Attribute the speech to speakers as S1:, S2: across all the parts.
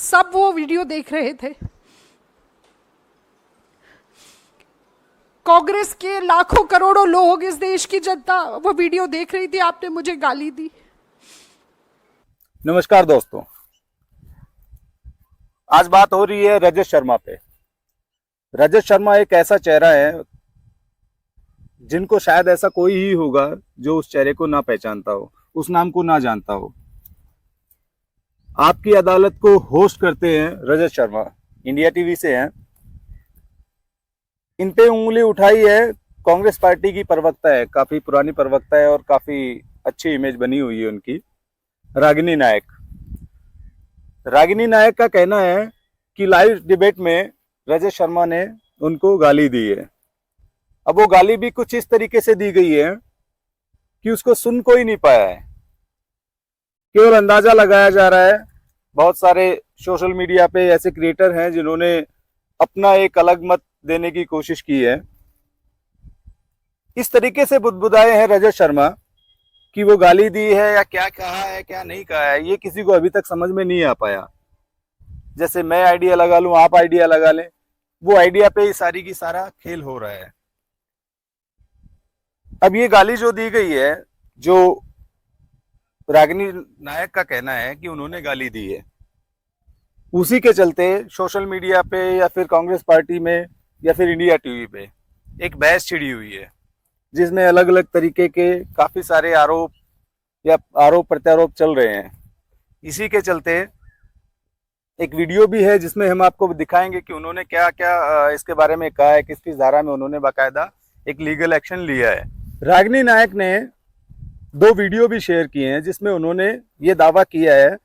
S1: सब वो वीडियो देख रहे थे। कांग्रेस के लाखों करोड़ों लोग, इस देश की जनता वो वीडियो देख रही थी। आपने मुझे गाली दी।
S2: नमस्कार दोस्तों, आज बात हो रही है रजत शर्मा पे। रजत शर्मा एक ऐसा चेहरा है जिनको शायद ऐसा कोई ही होगा जो उस चेहरे को ना पहचानता हो, उस नाम को ना जानता हो। आपकी अदालत को होस्ट करते हैं रजत शर्मा, इंडिया टीवी से हैं। इन पे उंगली उठाई है कांग्रेस पार्टी की प्रवक्ता है, काफी पुरानी प्रवक्ता है और काफी अच्छी इमेज बनी हुई है उनकी, रागिनी नायक। रागिनी नायक का कहना है कि लाइव डिबेट में रजत शर्मा ने उनको गाली दी है। अब वो गाली भी कुछ इस तरीके से दी गई है कि उसको सुन कोई नहीं पाया है, केवल अंदाजा लगाया जा रहा है। बहुत सारे सोशल मीडिया पे ऐसे क्रिएटर हैं जिन्होंने अपना एक अलग मत देने की कोशिश की है। इस तरीके से बुदबुदाए हैं रजत शर्मा कि वो गाली दी है या क्या कहा है क्या नहीं कहा है, ये किसी को अभी तक समझ में नहीं आ पाया। जैसे मैं आइडिया लगा लूं, आप आइडिया लगा लें, वो आइडिया पे ही सारी की सारा खेल हो रहा है। अब ये गाली जो दी गई है, जो रागिनी नायक का कहना है कि उन्होंने गाली दी है, उसी के चलते सोशल मीडिया पे या फिर कांग्रेस पार्टी में या फिर इंडिया टीवी पे एक बहस छिड़ी हुई है, जिसमें अलग अलग तरीके के काफी सारे आरोप या आरोप प्रत्यारोप चल रहे हैं। इसी के चलते एक वीडियो भी है जिसमें हम आपको दिखाएंगे कि उन्होंने क्या क्या इसके बारे में कहा है, किस किस धारा में उन्होंने बाकायदा एक लीगल एक्शन लिया है। रागिनी नायक ने 2 वीडियो भी शेयर किए हैं जिसमें उन्होंने ये दावा किया है,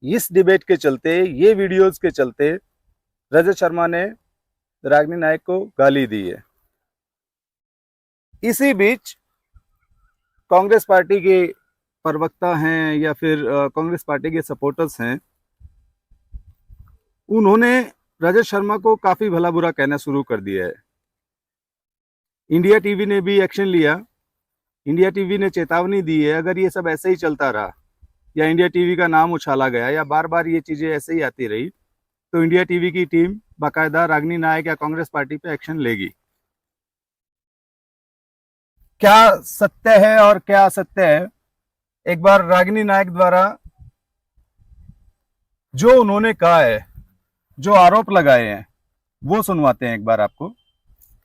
S2: इस डिबेट के चलते, ये वीडियोस के चलते रजत शर्मा ने रागिनी नायक को गाली दी है। इसी बीच कांग्रेस पार्टी के प्रवक्ता हैं या फिर कांग्रेस पार्टी के सपोर्टर्स हैं, उन्होंने रजत शर्मा को काफी भला बुरा कहना शुरू कर दिया है। इंडिया टीवी ने भी एक्शन लिया। इंडिया टीवी ने चेतावनी दी है, अगर ये सब ऐसे ही चलता रहा या इंडिया टीवी का नाम उछाला गया या बार बार ये चीजें ऐसे ही आती रही, तो इंडिया टीवी की टीम बाकायदा रागिनी नायक या कांग्रेस पार्टी पे एक्शन लेगी। क्या सत्य है और क्या असत्य है, एक बार रागिनी नायक द्वारा जो उन्होंने कहा है, जो आरोप लगाए हैं, वो सुनवाते हैं एक बार आपको।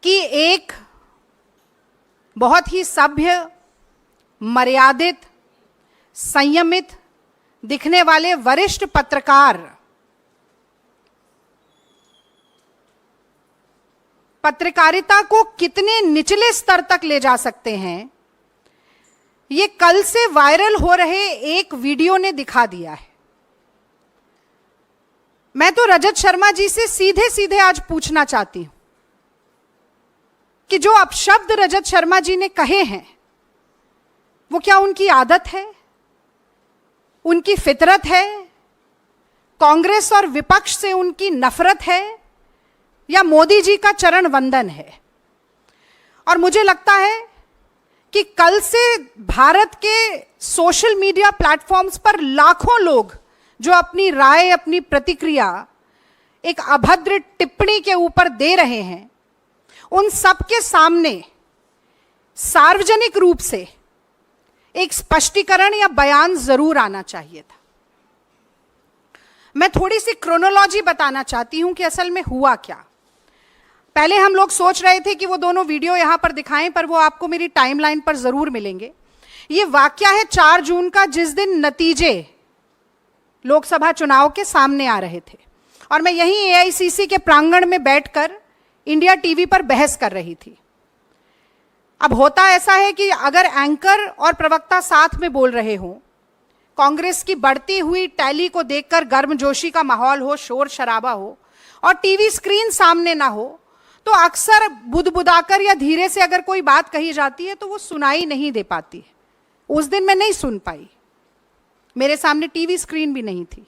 S1: कि एक बहुत ही सभ्य, मर्यादित, संयमित दिखने वाले वरिष्ठ पत्रकार पत्रकारिता को कितने निचले स्तर तक ले जा सकते हैं, ये कल से वायरल हो रहे एक वीडियो ने दिखा दिया है। मैं तो रजत शर्मा जी से सीधे सीधे आज पूछना चाहती हूं कि जो अपशब्द रजत शर्मा जी ने कहे हैं, वो क्या उनकी आदत है, उनकी फितरत है, कांग्रेस और विपक्ष से उनकी नफरत है, या मोदी जी का चरण वंदन है? और मुझे लगता है कि कल से भारत के सोशल मीडिया प्लेटफॉर्म्स पर लाखों लोग जो अपनी राय, अपनी प्रतिक्रिया एक अभद्र टिप्पणी के ऊपर दे रहे हैं, उन सब के सामने सार्वजनिक रूप से एक स्पष्टीकरण या बयान जरूर आना चाहिए था। मैं थोड़ी सी क्रोनोलॉजी बताना चाहती हूं कि असल में हुआ क्या। पहले हम लोग सोच रहे थे कि वो दोनों वीडियो यहां पर दिखाएं, पर वो आपको मेरी टाइमलाइन पर जरूर मिलेंगे। ये वाकया है 4 जून का, जिस दिन नतीजे लोकसभा चुनाव के सामने आ रहे थे और मैं यहीं एआईसीसी के प्रांगण में बैठकर इंडिया टीवी पर बहस कर रही थी। अब होता ऐसा है कि अगर एंकर और प्रवक्ता साथ में बोल रहे हों, कांग्रेस की बढ़ती हुई टैली को देखकर गर्मजोशी का माहौल हो, शोर शराबा हो और टीवी स्क्रीन सामने ना हो, तो अक्सर बुदबुदाकर या धीरे से अगर कोई बात कही जाती है तो वो सुनाई नहीं दे पाती है। उस दिन मैं नहीं सुन पाई, मेरे सामने टीवी स्क्रीन भी नहीं थी।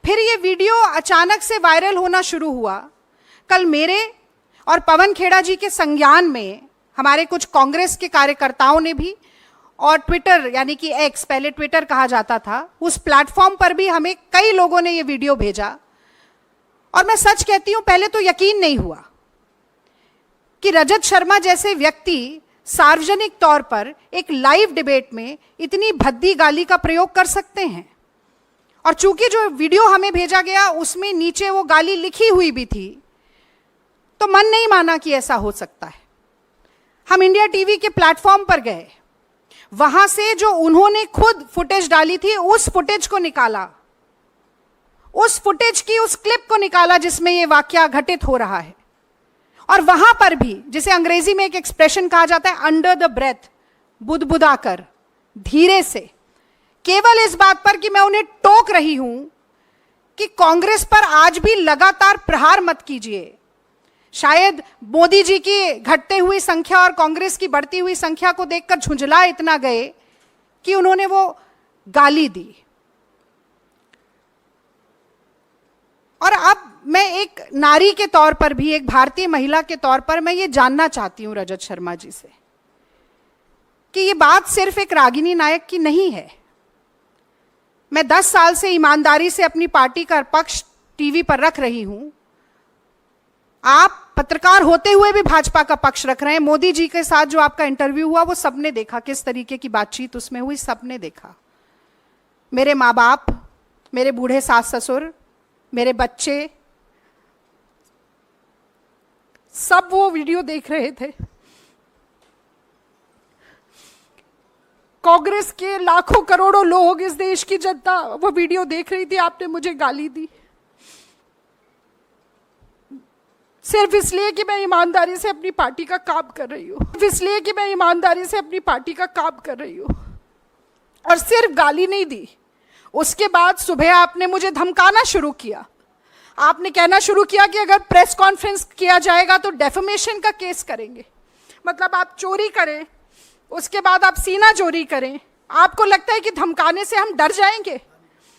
S1: फिर ये वीडियो अचानक से वायरल होना शुरू हुआ। कल मेरे और पवन खेड़ा जी के संज्ञान में हमारे कुछ कांग्रेस के कार्यकर्ताओं ने भी और ट्विटर यानी कि एक्स, पहले ट्विटर कहा जाता था, उस प्लेटफॉर्म पर भी हमें कई लोगों ने ये वीडियो भेजा और मैं सच कहती हूं पहले तो यकीन नहीं हुआ कि रजत शर्मा जैसे व्यक्ति सार्वजनिक तौर पर एक लाइव डिबेट में इतनी भद्दी गाली का प्रयोग कर सकते हैं। और चूंकि जो वीडियो हमें भेजा गया उसमें नीचे वो गाली लिखी हुई भी थी, तो मन नहीं माना कि ऐसा हो सकता है। हम इंडिया टीवी के प्लेटफॉर्म पर गए, वहां से जो उन्होंने खुद फुटेज डाली थी उस फुटेज को निकाला, उस फुटेज की उस क्लिप को निकाला जिसमें ये वाकया घटित हो रहा है। और वहां पर भी, जिसे अंग्रेजी में एक एक्सप्रेशन कहा जाता है, अंडर द ब्रेथ, बुदबुदाकर, धीरे से, केवल इस बात पर कि मैं उन्हें टोक रही हूं कि कांग्रेस पर आज भी लगातार प्रहार मत कीजिए। शायद मोदी जी की घटते हुई संख्या और कांग्रेस की बढ़ती हुई संख्या को देखकर झुंझला इतना गए कि उन्होंने वो गाली दी। और अब मैं एक नारी के तौर पर भी, एक भारतीय महिला के तौर पर मैं ये जानना चाहती हूं रजत शर्मा जी से कि ये बात सिर्फ एक रागिनी नायक की नहीं है। मैं 10 साल से ईमानदारी से अपनी पार्टी का पक्ष टीवी पर रख रही हूं। आप पत्रकार होते हुए भी भाजपा का पक्ष रख रहे हैं। मोदी जी के साथ जो आपका इंटरव्यू हुआ वो सबने देखा, किस तरीके की बातचीत उसमें हुई, सबने देखा। मेरे माँ बाप, मेरे बूढ़े सास ससुर, मेरे बच्चे, सब वो वीडियो देख रहे थे। कांग्रेस के लाखों करोड़ों लोग, इस देश की जनता वो वीडियो देख रही थी। आपने मुझे गाली दी सिर्फ इसलिए कि मैं ईमानदारी से अपनी पार्टी का काम कर रही हूं, इसलिए कि मैं ईमानदारी से अपनी पार्टी का काम कर रही हूं। और सिर्फ गाली नहीं दी, उसके बाद सुबह आपने मुझे धमकाना शुरू किया। आपने कहना शुरू किया कि अगर प्रेस कॉन्फ्रेंस किया जाएगा तो डेफेमेशन का केस करेंगे। मतलब आप चोरी करें, उसके बाद आप सीना चोरी करें। आपको लगता है कि धमकाने से हम डर जाएंगे?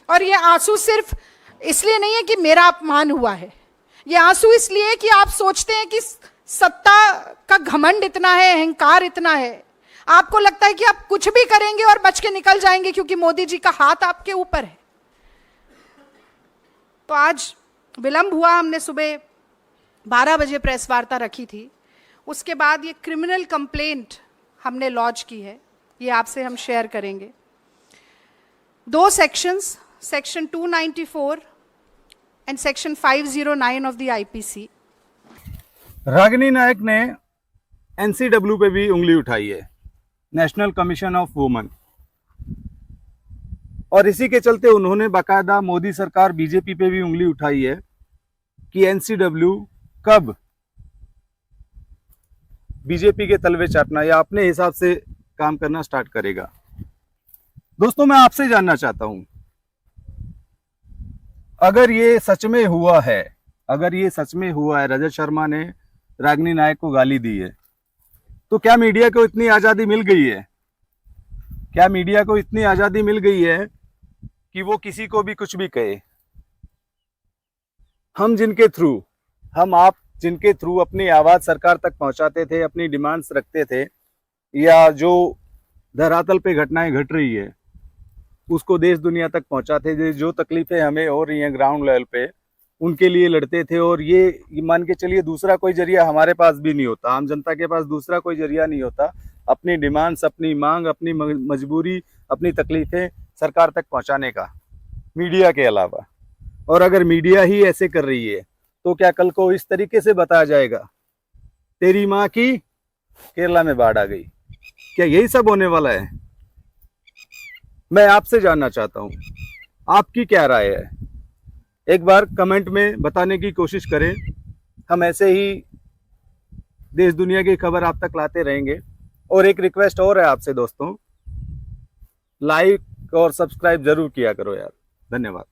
S1: और ये आंसू सिर्फ इसलिए नहीं है कि मेरा अपमान हुआ है, ये आंसू इसलिए कि आप सोचते हैं कि सत्ता का घमंड इतना है, अहंकार इतना है, आपको लगता है कि आप कुछ भी करेंगे और बच के निकल जाएंगे क्योंकि मोदी जी का हाथ आपके ऊपर है। तो आज विलंब हुआ, हमने सुबह 12 बजे प्रेस वार्ता रखी थी, उसके बाद ये क्रिमिनल कंप्लेंट हमने लॉन्च की है, ये आपसे हम शेयर करेंगे। 2 sections, section 294 and section 509 of the IPC.
S2: Ragini Nayak ने एनसीडब्ल्यू पे भी उंगली उठाई है, नेशनल कमीशन ऑफ वुमेन, और इसी के चलते उन्होंने बाकायदा मोदी सरकार बीजेपी पे भी उंगली उठाई है कि एनसीडब्ल्यू कब बीजेपी के तलवे चाटना या अपने हिसाब से काम करना स्टार्ट करेगा। दोस्तों, मैं आपसे जानना चाहता हूं, अगर ये सच में हुआ है, अगर ये सच में हुआ है, रजत शर्मा ने रागिनी नायक को गाली दी है, तो क्या मीडिया को इतनी आजादी मिल गई है? क्या मीडिया को इतनी आजादी मिल गई है कि वो किसी को भी कुछ भी कहे? हम आप जिनके थ्रू अपनी आवाज सरकार तक पहुंचाते थे, अपनी डिमांड्स रखते थे, या जो धरातल पे घटनाएं घट रही है उसको देश दुनिया तक पहुंचाते थे, जो तकलीफें हमें हो रही हैं ग्राउंड लेवल पे उनके लिए लड़ते थे। और ये मान के चलिए दूसरा कोई जरिया हमारे पास भी नहीं होता, आम जनता के पास दूसरा कोई जरिया नहीं होता अपनी डिमांड्स, अपनी मांग, अपनी मजबूरी, अपनी तकलीफें सरकार तक पहुंचाने का, मीडिया के अलावा। और अगर मीडिया ही ऐसे कर रही है तो क्या कल को इस तरीके से बताया जाएगा, तेरी माँ की केरला में बाढ़ आ गई? क्या यही सब होने वाला है? मैं आपसे जानना चाहता हूं, आपकी क्या राय है? एक बार कमेंट में बताने की कोशिश करें। हम ऐसे ही देश दुनिया की खबर आप तक लाते रहेंगे। और एक रिक्वेस्ट और है आपसे दोस्तों, लाइक और सब्सक्राइब जरूर किया करो यार। धन्यवाद।